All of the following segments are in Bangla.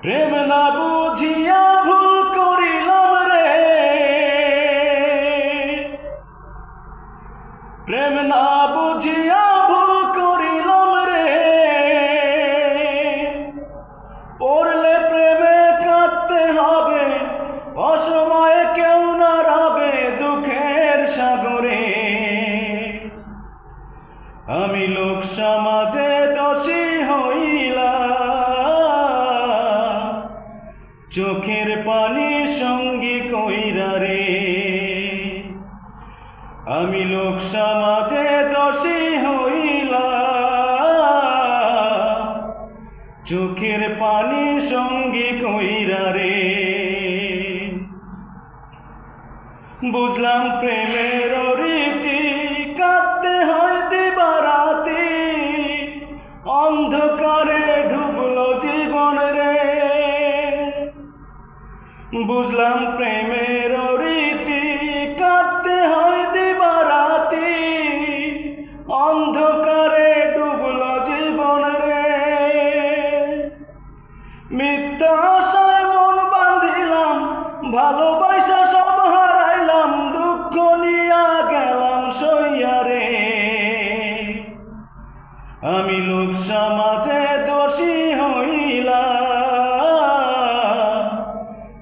প্রেম না বুঝিয়া ভুল করিলাম রে, প্রেম না বুঝিয়া ভুল করিলাম রে। পড়লে প্রেমে কাঁদতে হবে, অসময়ে কেউ না রবে দুঃখের সাগরে। আমি লোক সমাজে দোষী হইলাম, চোখের পানি সঙ্গী কইরা রে। আমি লোক সমাজে দোষী হইলাম, চোখের পানি সঙ্গী কইরা রে। বুঝলাম প্রেমের রীতি, কাঁদতে হয় দিবারাতি, অন্ধকারে ডুবলো জীবন রে। বুঝলাম প্রেমের রীতি, কাঁদতে হয় দিবারাতি, অন্ধকারে ডুবলো জীবন রে। মিথ্যা আশায় মন বাঁধিলাম, ভালোবাসা সব হারাইলাম, দুঃখ নিয়া গেলাম সইয়া রে। আমি লোক সমাজে দোষী হইলাম,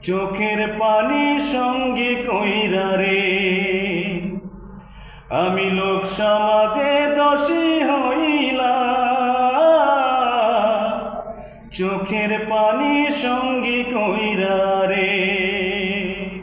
চোখের পানি সঙ্গী কইরা রে। আমি লোক সমাজে দোষী হইলাম, চোখের পানি সঙ্গী কইরা